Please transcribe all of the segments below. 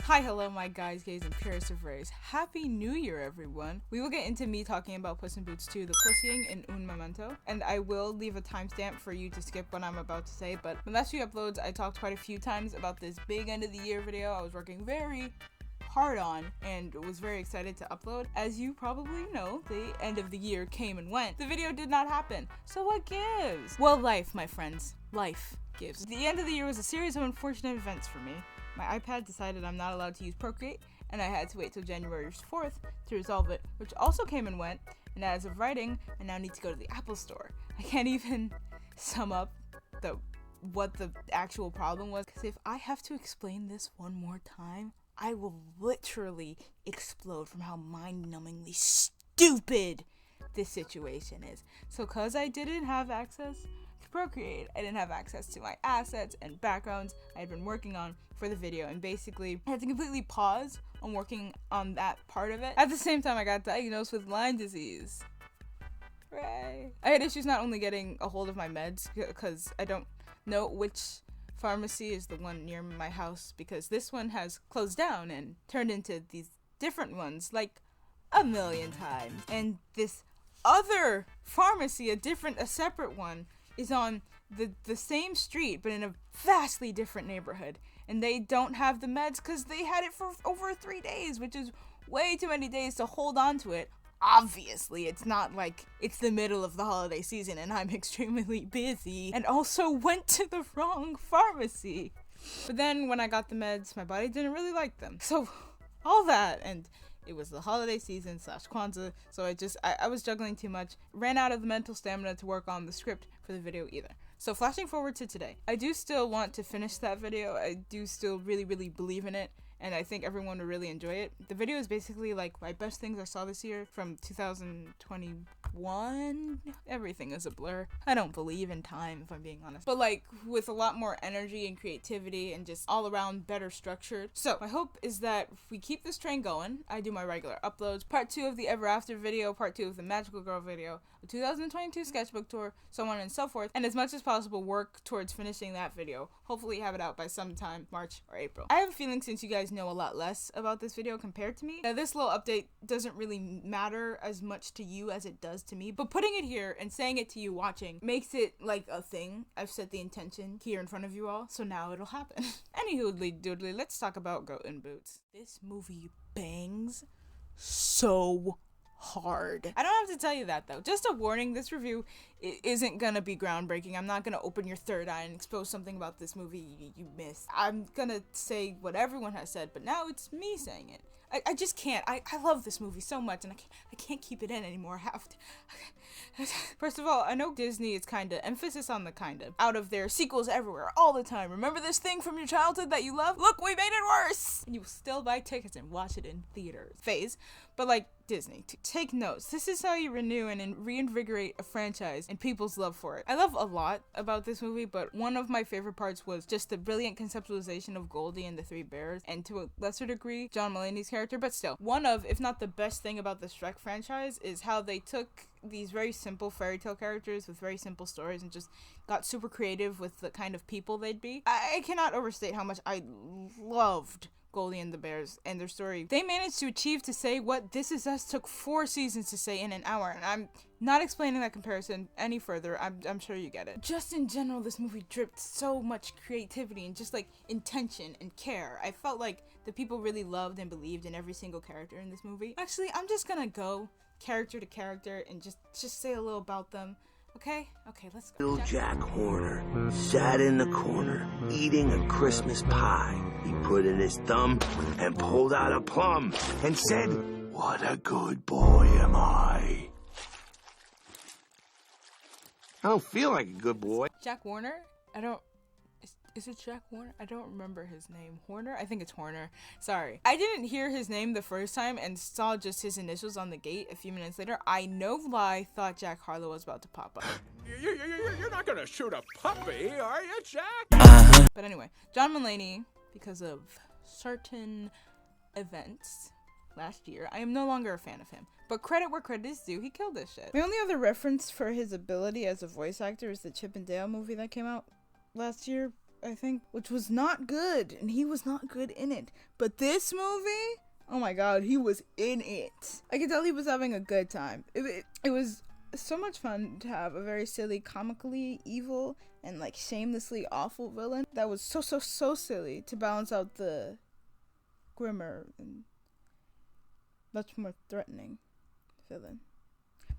Hi, hello, my guys, gays, and purists of race. Happy New Year, everyone. We will get into me talking about Puss in Boots 2, the pussying in un momento, and I will leave a timestamp for you to skip what I'm about to say, but in the last few uploads, I talked quite a few times about this big end of the year video I was working very hard on and was very excited to upload. As you probably know, the end of the year came and went. The video did not happen. So what gives? Well, life, my friends. Life gives. The end of the year was a series of unfortunate events for me. My iPad decided I'm not allowed to use Procreate, and I had to wait till January 4th to resolve it, which also came and went, and as of writing, I now need to go to the Apple Store. I can't even sum up what the actual problem was, because if I have to explain this one more time, I will literally explode from how mind-numbingly stupid this situation is. So cause I didn't have access to Procreate, I didn't have access to my assets and backgrounds I had been working on for the video, and basically I had to completely pause on working on that part of it. At the same time, I got diagnosed with Lyme disease. Hooray. I had issues not only getting a hold of my meds, because I don't know which pharmacy is the one near my house, because this one has closed down and turned into these different ones like a million times, and this other pharmacy, a separate one, is on the same street but in a vastly different neighborhood, and they don't have the meds because they had it for over 3 days, which is way too many days to hold on to it. Obviously, it's not like it's the middle of the holiday season and I'm extremely busy, and also went to the wrong pharmacy. But then when I got the meds, my body didn't really like them. So all that, and it was the holiday season / Kwanzaa, so I was juggling too much, ran out of the mental stamina to work on the script for the video either. So flashing forward to today, I do still want to finish that video. I do still really believe in it, and I think everyone will really enjoy it. The video is basically like my best things I saw this year from 2021. Everything is a blur. I don't believe in time, if I'm being honest. But like with a lot more energy and creativity and just all around better structured. So my hope is that we keep this train going. I do my regular uploads. Part 2 of the Ever After video, part 2 of the Magical Girl video, a 2022 sketchbook tour, so on and so forth. And as much as possible work towards finishing that video. Hopefully have it out by sometime March or April. I have a feeling since you guys know a lot less about this video compared to me, this little update doesn't really matter as much to you as it does to me, but putting it here and saying it to you watching makes it like a thing. I've set the intention here in front of you all, so now it'll happen. Anywho, doodly, let's talk about Goat in Boots. This movie bangs so hard. I don't have to tell you that though. Just a warning, this review isn't gonna be groundbreaking. I'm not gonna open your third eye and expose something about this movie you missed. I'm gonna say what everyone has said, but now it's me saying it. I just can't. I love this movie so much, and I can't keep it in anymore. I have to. First of all, I know Disney is kinda, emphasis on the kinda, out of their sequels everywhere, all the time. Remember this thing from your childhood that you love? Look, we made it worse! And you still buy tickets and watch it in theaters. Phase. But like, Disney, take notes. This is how you renew and reinvigorate a franchise and people's love for it. I love a lot about this movie, but one of my favorite parts was just the brilliant conceptualization of Goldi and the Three Bears, and to a lesser degree, John Mulaney's character, but still. One of, if not the best thing about the Shrek franchise is how they took these very simple fairy tale characters with very simple stories and just got super creative with the kind of people they'd be. I cannot overstate how much I loved Goldi and the Bears and their story. They managed to achieve to say what This Is Us took 4 seasons to say in an hour, and I'm not explaining that comparison any further. I'm sure you get it. Just in general, this movie dripped so much creativity and just like intention and care. I felt like the people really loved and believed in every single character in this movie. Actually, I'm just gonna go character to character and just say a little about them. Okay, let's go. Little Jack Horner sat in the corner eating a Christmas pie. He put in his thumb and pulled out a plum and said, "What a good boy am I." I don't feel like a good boy. Jack Warner? Is it Jack Warner? I don't remember his name. Horner? I think it's Horner. Sorry. I didn't hear his name the first time and saw just his initials on the gate a few minutes later. I no lie thought Jack Harlow was about to pop up. You're not gonna shoot a puppy, are you, Jack? But anyway, John Mulaney, because of certain events last year, I am no longer a fan of him. But credit where credit is due, he killed this shit. The only other reference for his ability as a voice actor is the Chip and Dale movie that came out last year. I think, which was not good, and he was not good in it. But this movie, oh my god, he was in it. I could tell he was having a good time. It was so much fun to have a very silly, comically evil, and like shamelessly awful villain that was so silly to balance out the grimmer and much more threatening villain.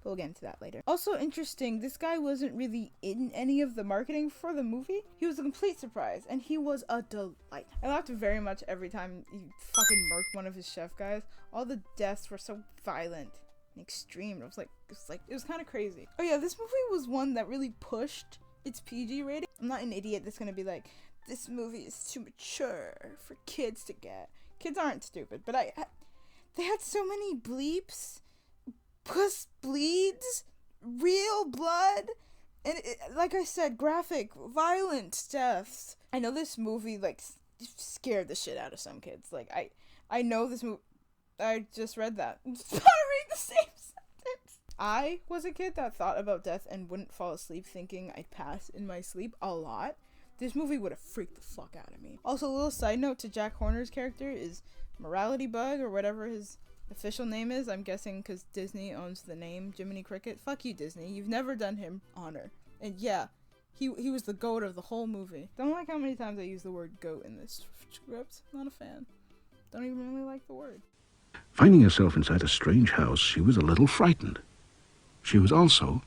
But we'll get into that later. Also interesting, this guy wasn't really in any of the marketing for the movie. He was a complete surprise, and he was a delight. I laughed very much every time he fucking murked one of his chef guys. All the deaths were so violent and extreme. It was kind of crazy. Oh yeah, this movie was one that really pushed its PG rating. I'm not an idiot that's gonna be like, this movie is too mature for kids to get. Kids aren't stupid, but they had so many bleeps. Puss bleeds, real blood, and like I said, graphic, violent deaths. I know this movie like scared the shit out of some kids. Like I know this movie. I just read that. I'm just about to read the same sentence. I was a kid that thought about death and wouldn't fall asleep thinking I'd pass in my sleep a lot. This movie would have freaked the fuck out of me. Also, a little side note to Jack Horner's character is Morality Bug, or whatever his official name is. I'm guessing because Disney owns the name Jiminy Cricket. Fuck you, Disney. You've never done him honor. And yeah, he was the goat of the whole movie. Don't like how many times I use the word goat in this script. Not a fan. Don't even really like the word. Finding herself inside a strange house, she was a little frightened. She was also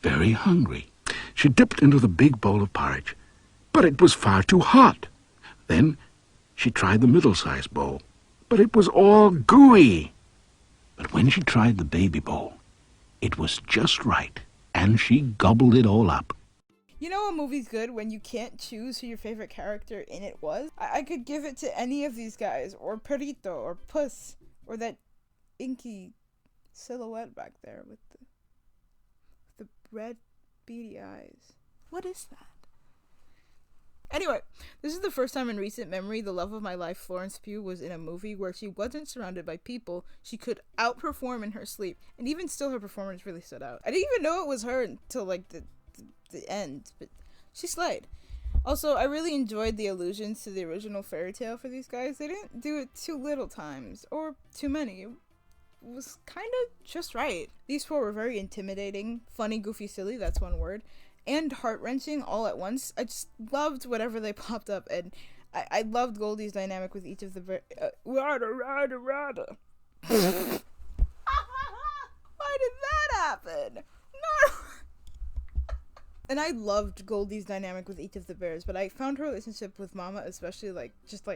very hungry. She dipped into the big bowl of porridge, but it was far too hot. Then she tried the middle-sized bowl, but it was all gooey. But when she tried the baby bowl, it was just right, and she gobbled it all up. You know a movie's good when you can't choose who your favorite character in it was? I could give it to any of these guys, or Perrito, or Puss, or that inky silhouette back there with the red beady eyes. What is that? Anyway, this is the first time in recent memory the love of my life, Florence Pugh, was in a movie where she wasn't surrounded by people. She could outperform in her sleep, and even still her performance really stood out. I didn't even know it was her until like the end, but she slayed. Also, I really enjoyed the allusions to the original fairy tale for these guys. They didn't do it too little times, or too many. It was kind of just right. These four were very intimidating, funny, goofy, silly, that's one word, and heart-wrenching all at once. I just loved whatever they popped up, and I loved Goldi's dynamic with each of the rada. Why did that happen? No. And I loved Goldi's dynamic with each of the bears, but I found her relationship with Mama especially just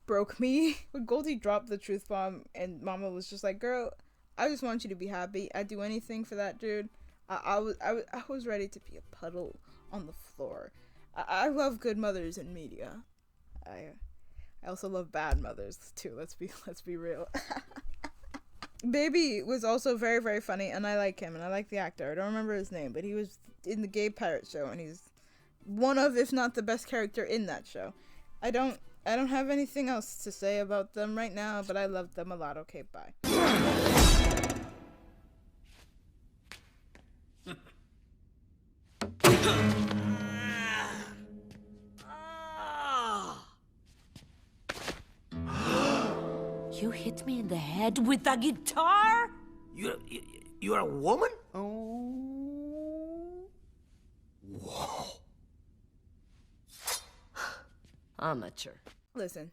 broke me. When Goldi dropped the truth bomb and Mama was just like, girl, I just want you to be happy. I'd do anything for that dude. I was ready to be a puddle on the floor. I love good mothers in media. I also love bad mothers too. Let's be real. Baby was also very, very funny, and I like him, and I like the actor. I don't remember his name, but he was in the Gay Pirate Show, and he's one of, if not the best character in that show. I don't have anything else to say about them right now, but I love them a lot. Okay, bye. You hit me in the head with a guitar? You're a woman? Oh. Whoa. Amateur. Listen,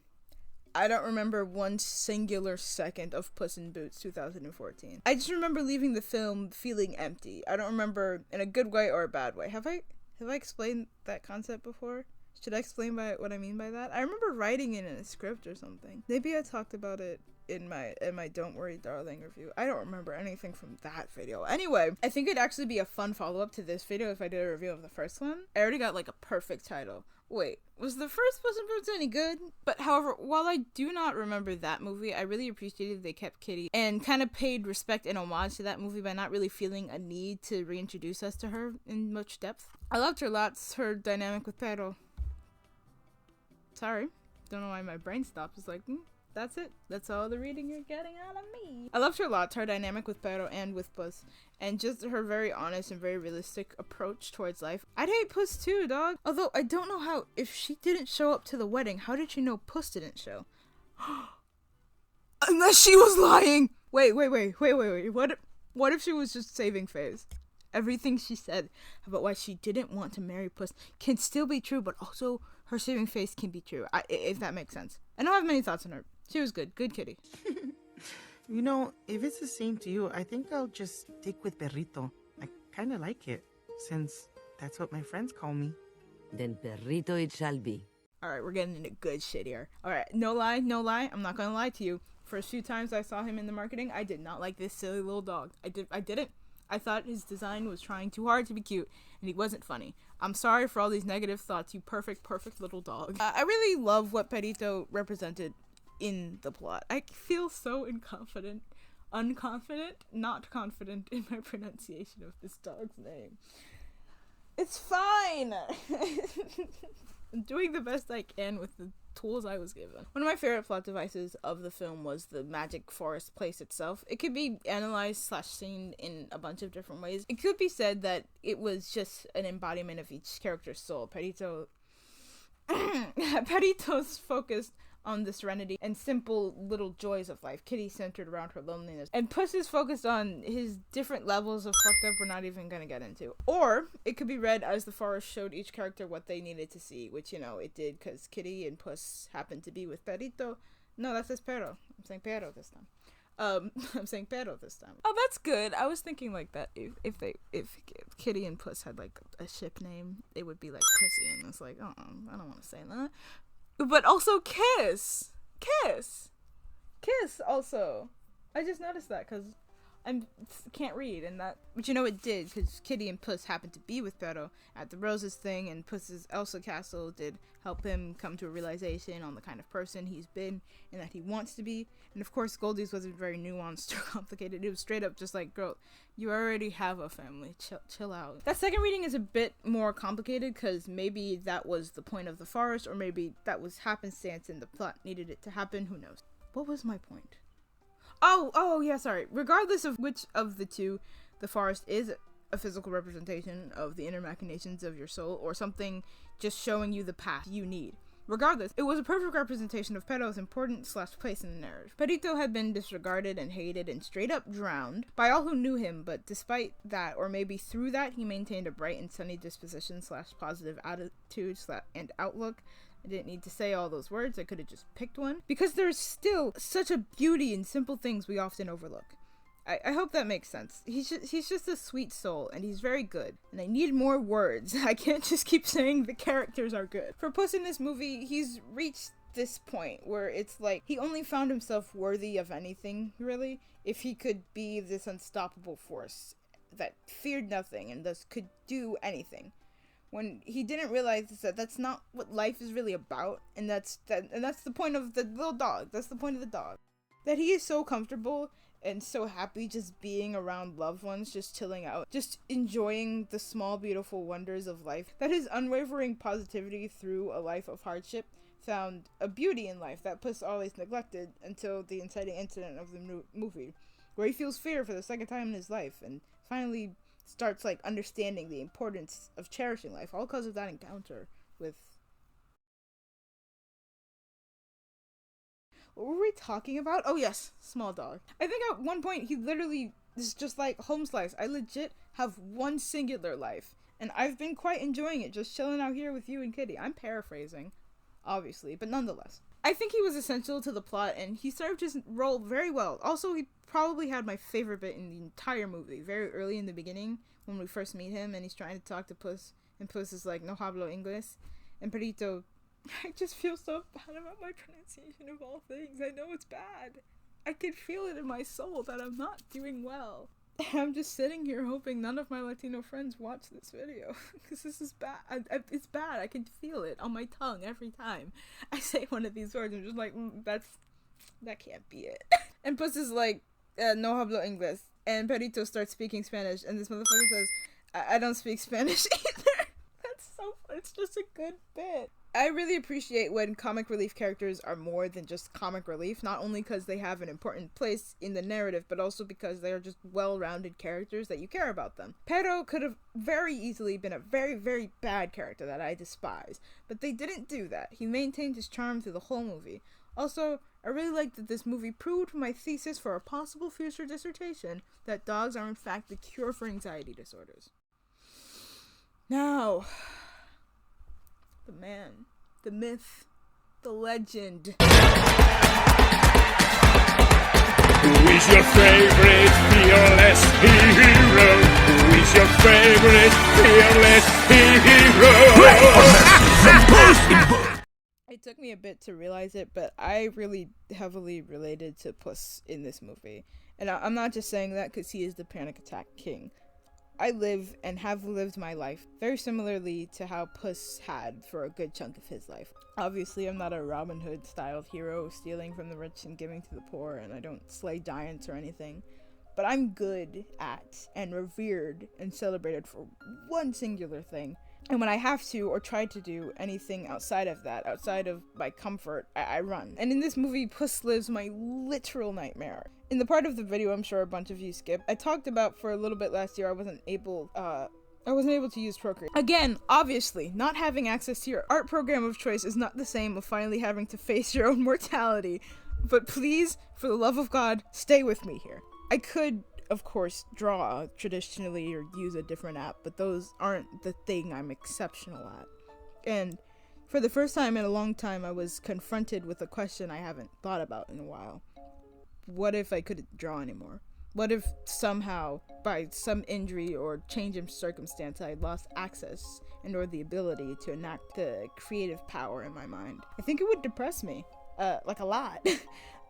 I don't remember one singular second of Puss in Boots 2014. I just remember leaving the film feeling empty. I don't remember in a good way or a bad way. Have I explained that concept before? Should I explain what I mean by that? I remember writing it in a script or something. Maybe I talked about it in my Don't Worry Darling review. I don't remember anything from that video. Anyway, I think it'd actually be a fun follow-up to this video if I did a review of the first one. I already got a perfect title. Wait, was the first Puss in Boots any good? But however, while I do not remember that movie, I really appreciated they kept Kitty and kind of paid respect and homage to that movie by not really feeling a need to reintroduce us to her in much depth. I loved her lots, her dynamic with Perro. Sorry, don't know why my brain stopped. It's like, That's it. That's all the reading you're getting out of me. I loved her lots, her dynamic with Perro and with Puss, and just her very honest and very realistic approach towards life. I'd hate Puss too, dog. Although I don't know how, if she didn't show up to the wedding, how did she know Puss didn't show? Unless she was lying! Wait. What if she was just saving face? Everything she said about why she didn't want to marry Puss can still be true, but also her saving face can be true, if that makes sense. I don't have many thoughts on her. She was good. Good kitty. You know, if it's the same to you, I think I'll just stick with Perrito. I kind of like it, since that's what my friends call me. Then perrito it shall be. Alright, we're getting into good shit here. Alright, no lie, I'm not gonna lie to you. First few times I saw him in the marketing, I did not like this silly little dog. I didn't. I thought his design was trying too hard to be cute, and he wasn't funny. I'm sorry for all these negative thoughts, you perfect little dog. I really love what Perrito represented in the plot. I feel so not confident in my pronunciation of this dog's name. It's fine! I'm doing the best I can with the tools I was given. One of my favorite plot devices of the film was the magic forest place itself. It could be analyzed / seen in a bunch of different ways. It could be said that it was just an embodiment of each character's soul. Perrito's focused on the serenity and simple little joys of life. Kitty centered around her loneliness. And Puss is focused on his different levels of fucked up we're not even gonna get into. Or it could be read as the forest showed each character what they needed to see, which, you know, it did because Kitty and Puss happened to be with Perrito. No, that says Perro. I'm saying Perro this time. I'm saying Perro this time. Oh, that's good. I was thinking like that if Kitty and Puss had like a ship name, it would be like Pussy, and it's like, oh, I don't want to say that. But also Kiss also. I just noticed that because I can't read, and that, but you know it did, because Kitty and Puss happened to be with Perro at the Roses thing, and Puss's Elsa castle did help him come to a realization on the kind of person he's been and that he wants to be. And of course Goldi's wasn't very nuanced or complicated. It was straight up just like, girl, you already have a family, chill out. That second reading is a bit more complicated because maybe that was the point of the forest, or maybe that was happenstance and the plot needed it to happen, who knows. What was my point? Oh yeah, sorry. Regardless of which of the two, the forest is a physical representation of the inner machinations of your soul, or something just showing you the path you need. Regardless, it was a perfect representation of Perro's importance / place in the narrative. Perrito had been disregarded and hated and straight up drowned by all who knew him, but despite that, or maybe through that, he maintained a bright and sunny disposition / positive attitude and outlook. I didn't need to say all those words, I could have just picked one. Because there's still such a beauty in simple things we often overlook. I hope that makes sense. He's just a sweet soul, and he's very good. And I need more words. I can't just keep saying the characters are good. For Puss in this movie, he's reached this point where it's like he only found himself worthy of anything, really, if he could be this unstoppable force that feared nothing and thus could do anything. When he didn't realize that that's not what life is really about, and that's the point of the little dog. That's the point of the dog. That he is so comfortable and so happy just being around loved ones, just chilling out, just enjoying the small, beautiful wonders of life. That his unwavering positivity through a life of hardship found a beauty in life that Puss always neglected until the inciting incident of the movie, where he feels fear for the second time in his life and finally starts like understanding the importance of cherishing life, all because of that encounter with... What were we talking about? Oh yes, small dog. I think at one point he literally is just like, home slice, I legit have one singular life, and I've been quite enjoying it, just chilling out here with you and Kitty. I'm paraphrasing, obviously, but nonetheless. I think he was essential to the plot, and he served his role very well. Also, he probably had my favorite bit in the entire movie, very early in the beginning, when we first meet him, and he's trying to talk to Puss, and Puss is like, no hablo English, and Perrito... I just feel so bad about my pronunciation of all things. I know it's bad. I can feel it in my soul that I'm not doing well. And I'm just sitting here hoping none of my Latino friends watch this video. Because this is bad. It's bad. I can feel it on my tongue every time I say one of these words. I'm just like, that can't be it. And Puss is like, no hablo English. And Perrito starts speaking Spanish. And this motherfucker says, I don't speak Spanish either. It's just a good bit. I really appreciate when comic relief characters are more than just comic relief, not only because they have an important place in the narrative, but also because they are just well-rounded characters that you care about them. Perro could have very easily been a very, very bad character that I despise, but they didn't do that. He maintained his charm through the whole movie. Also, I really like that this movie proved my thesis for a possible future dissertation that dogs are in fact the cure for anxiety disorders. Now, the man, the myth, the legend. Who is your favorite fearless hero? Who is your favorite fearless hero? It took me a bit to realize it, but I really heavily related to Puss in this movie. And I'm not just saying that because he is the panic attack king. I live and have lived my life very similarly to how Puss had for a good chunk of his life. Obviously, I'm not a Robin Hood styled hero stealing from the rich and giving to the poor, and I don't slay giants or anything. But I'm good at and revered and celebrated for one singular thing. And when I have to or try to do anything outside of that, outside of my comfort, I run. And in this movie, Puss lives my literal nightmare. In the part of the video I'm sure a bunch of you skipped, I talked about for a little bit last year I wasn't able to use Procreate. Again, obviously, not having access to your art program of choice is not the same of finally having to face your own mortality. But please, for the love of God, stay with me here. I could, of course, draw traditionally or use a different app, but those aren't the thing I'm exceptional at. And for the first time in a long time, I was confronted with a question I haven't thought about in a while. What if I couldn't draw anymore? What if somehow, by some injury or change in circumstance, I had lost access and or the ability to enact the creative power in my mind? I think it would depress me, like a lot.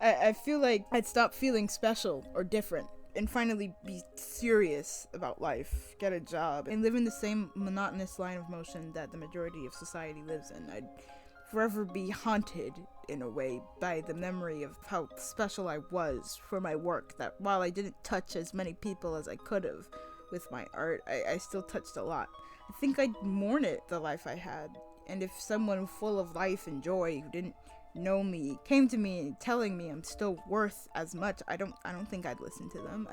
I feel like I'd stop feeling special or different and finally be serious about life, get a job, and live in the same monotonous line of motion that the majority of society lives in. I'd forever be haunted, in a way, by the memory of how special I was for my work, that while I didn't touch as many people as I could have with my art, I still touched a lot. I think I'd mourn it, the life I had, and if someone full of life and joy who didn't know me came to me telling me I'm still worth as much, I don't think I'd listen to them.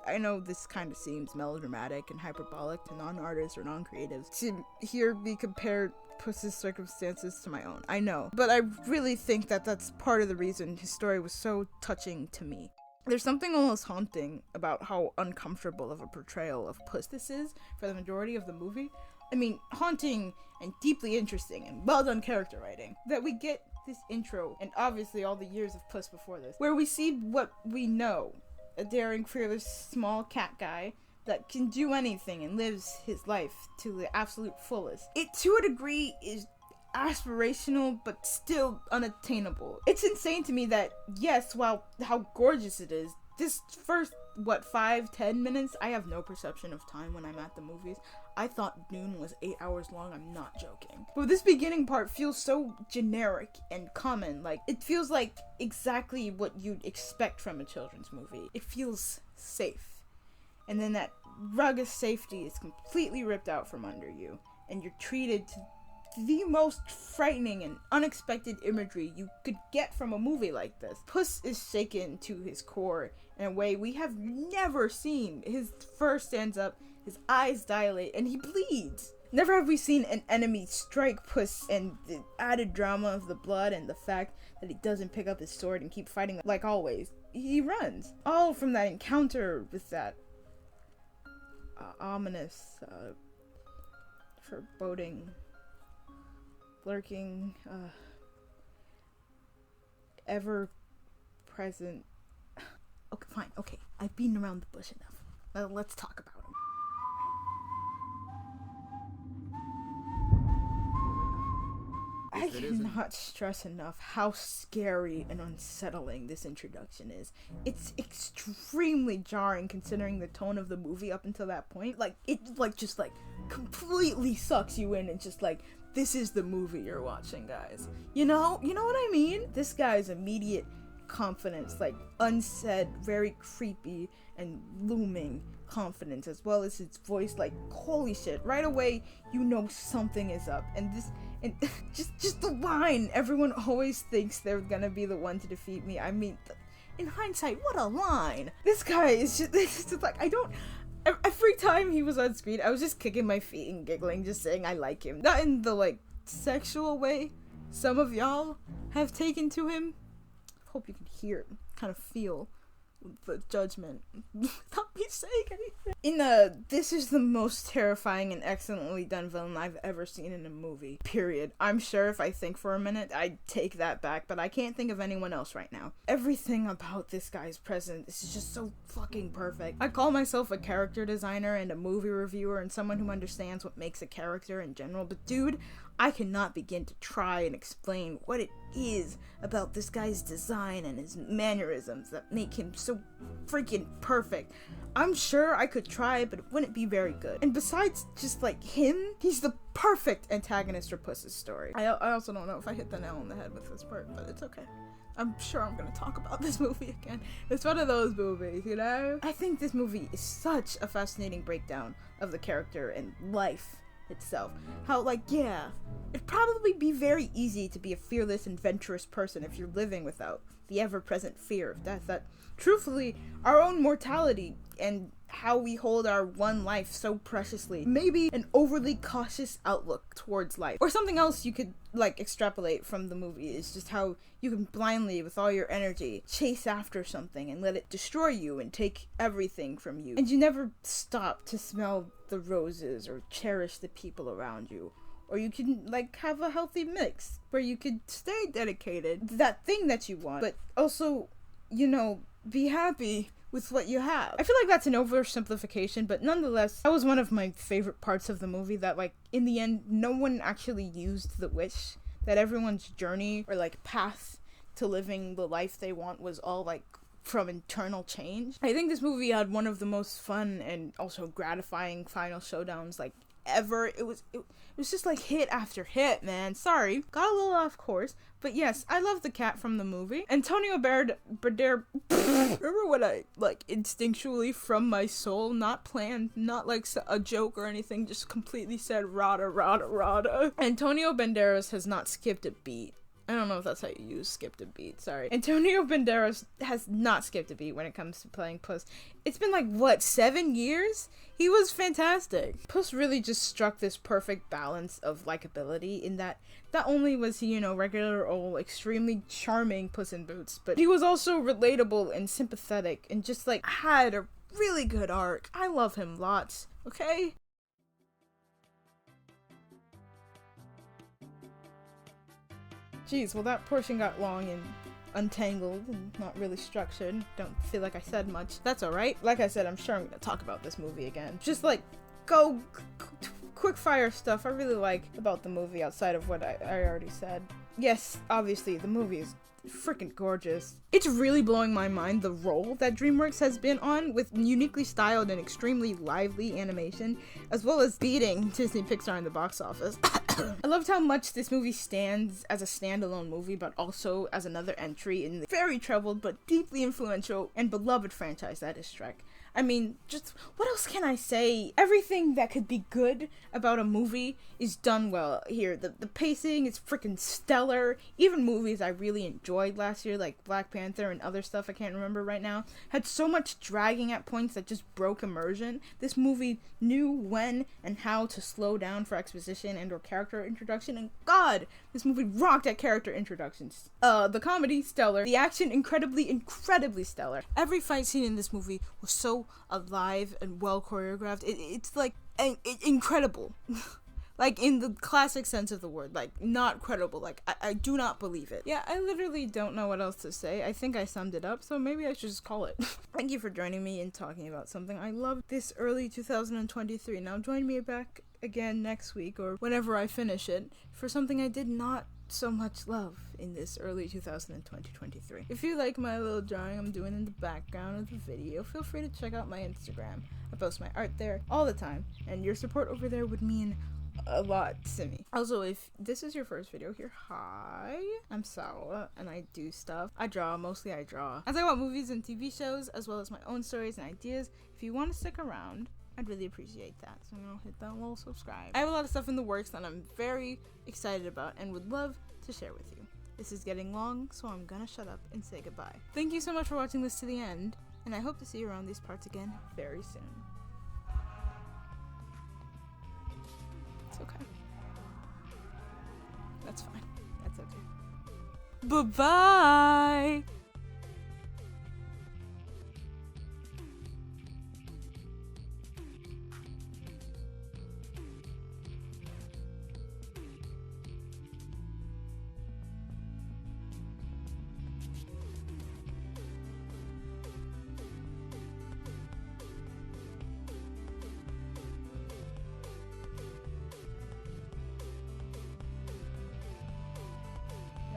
I know this kind of seems melodramatic and hyperbolic to non-artists or non-creatives to hear me compare Puss's circumstances to my own. I know, but I really think that that's part of the reason his story was so touching to me. There's something almost haunting about how uncomfortable of a portrayal of Puss this is for the majority of the movie. I mean, haunting and deeply interesting and well done character writing. That we get this intro, and obviously all the years of Puss before this, where we see what we know. A daring, fearless, small cat guy that can do anything and lives his life to the absolute fullest. It, to a degree, is aspirational, but still unattainable. It's insane to me that, yes, while how gorgeous it is, this first, 5-10 minutes, I have no perception of time when I'm at the movies. I thought Dune was 8 hours long, I'm not joking. But this beginning part feels so generic and common, like, it feels like exactly what you'd expect from a children's movie. It feels safe. And then that rug of safety is completely ripped out from under you, and you're treated to the most frightening and unexpected imagery you could get from a movie like this. Puss is shaken to his core in a way we have never seen. His fur stands up, his eyes dilate, and he bleeds. Never have we seen an enemy strike Puss, and the added drama of the blood and the fact that he doesn't pick up his sword and keep fighting like always. He runs. All from that encounter with that ominous, foreboding, lurking, ever-present... Okay, fine, okay. I've beaten around the bush enough. Now let's talk about him. I cannot stress enough how scary and unsettling this introduction is. It's extremely jarring considering the tone of the movie up until that point. Like, it just completely sucks you in and just like, this is the movie you're watching, guys. You know what I mean? This guy's immediate confidence, like unsaid, very creepy and looming, confidence as well as his voice. Like, holy shit, right away you know something is up. And just the line, everyone always thinks they're gonna be the one to defeat me. I mean, in hindsight, what a line. This guy is just, it's just like, every time he was on screen, I was just kicking my feet and giggling, just saying I like him. Not in the, like, sexual way some of y'all have taken to him. Hope you can hear it, kind of feel the judgment without me saying anything. This is the most terrifying and excellently done villain I've ever seen in a movie, period. I'm sure if I think for a minute, I'd take that back, but I can't think of anyone else right now. Everything about this guy's presence is just so fucking perfect. I call myself a character designer and a movie reviewer and someone who understands what makes a character in general, but dude, I cannot begin to try and explain what it is about this guy's design and his mannerisms that make him so freaking perfect. I'm sure I could try, but it wouldn't be very good. And besides just like him, he's the perfect antagonist for Puss's story. I also don't know if I hit the nail on the head with this part, but it's okay. I'm sure I'm gonna talk about this movie again. It's one of those movies, you know? I think this movie is such a fascinating breakdown of the character and life itself. How, like, yeah, it'd probably be very easy to be a fearless, adventurous person if you're living without the ever-present fear of death. That, truthfully, our own mortality and how we hold our one life so preciously. Maybe an overly cautious outlook towards life. Or something else you could, like, extrapolate from the movie is just how you can blindly, with all your energy, chase after something and let it destroy you and take everything from you. And you never stop to smell the roses or cherish the people around you. Or you can, like, have a healthy mix where you could stay dedicated to that thing that you want, but also, you know, be happy with what you have. I feel like that's an oversimplification, but nonetheless, that was one of my favorite parts of the movie, that, like, in the end, no one actually used the wish, that everyone's journey or, like, path to living the life they want was all, like, from internal change. I think this movie had one of the most fun and also gratifying final showdowns, like, ever. It was just like hit after hit, man. Sorry, got a little off course, but yes, I love the cat from the movie. Antonio Banderas. Remember when I, like, instinctually from my soul, not planned, not like a joke or anything, just completely said rada rada rada. Antonio Banderas has not skipped a beat. I don't know if that's how you use skipped a beat, sorry. Antonio Banderas has not skipped a beat when it comes to playing Puss. It's been like, what, 7 years? He was fantastic. Puss really just struck this perfect balance of likability in that not only was he, you know, regular old, extremely charming Puss in Boots, but he was also relatable and sympathetic and just, like, had a really good arc. I love him lots, okay? Jeez, well, that portion got long and untangled and not really structured. Don't feel like I said much. That's alright. Like I said, I'm sure I'm gonna talk about this movie again. Just, like, go quick fire stuff I really like about the movie outside of what I already said. Yes, obviously, the movie is freaking gorgeous. It's really blowing my mind the role that Dreamworks has been on, with uniquely styled and extremely lively animation, as well as beating Disney Pixar in the box office. I loved how much this movie stands as a standalone movie, but also as another entry in the very troubled but deeply influential and beloved franchise that is Shrek. I mean, just what else can I say? Everything that could be good about a movie is done well here. The pacing is freaking stellar. Even movies I really enjoyed last year, like Black Panther and other stuff I can't remember right now, had so much dragging at points that just broke immersion. This movie knew when and how to slow down for exposition and or character introduction, and God, this movie rocked at character introductions. The comedy, stellar. The action, incredibly stellar. Every fight scene in this movie was so alive and well choreographed. It's like incredible. Like, in the classic sense of the word, like, not credible. Like, I do not believe it. Yeah, I literally don't know what else to say. I think I summed it up, so maybe I should just call it. Thank you for joining me in talking about something I love this early 2023. Now join me back again next week, or whenever I finish it, for something I did not so much love in this early 2023. If you like my little drawing I'm doing in the background of the video, feel free to check out my Instagram. I post my art there all the time, and your support over there would mean a lot to me. Also, if this is your first video here, hi, I'm Sarah and I do stuff. I draw, mostly I draw. I talk about movies and TV shows as well as my own stories and ideas. If you want to stick around, I'd really appreciate that. So hit that little subscribe. I have a lot of stuff in the works that I'm very excited about and would love to share with you. This is getting long, so I'm gonna shut up and say goodbye. Thank you so much for watching this to the end, and I hope to see you around these parts again very soon. It's okay. That's fine. That's okay. Bye-bye!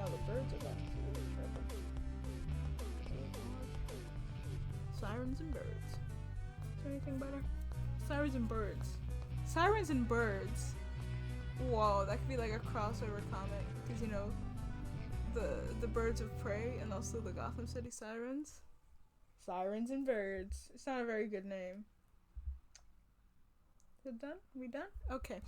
The birds are back to the trouble. Sirens and birds. Is there anything better? Sirens and birds. Sirens and birds. Whoa, that could be like a crossover comic. Because, you know, the birds of prey and also the Gotham City Sirens. Sirens and birds. It's not a very good name. Is it done? Are we done? Okay.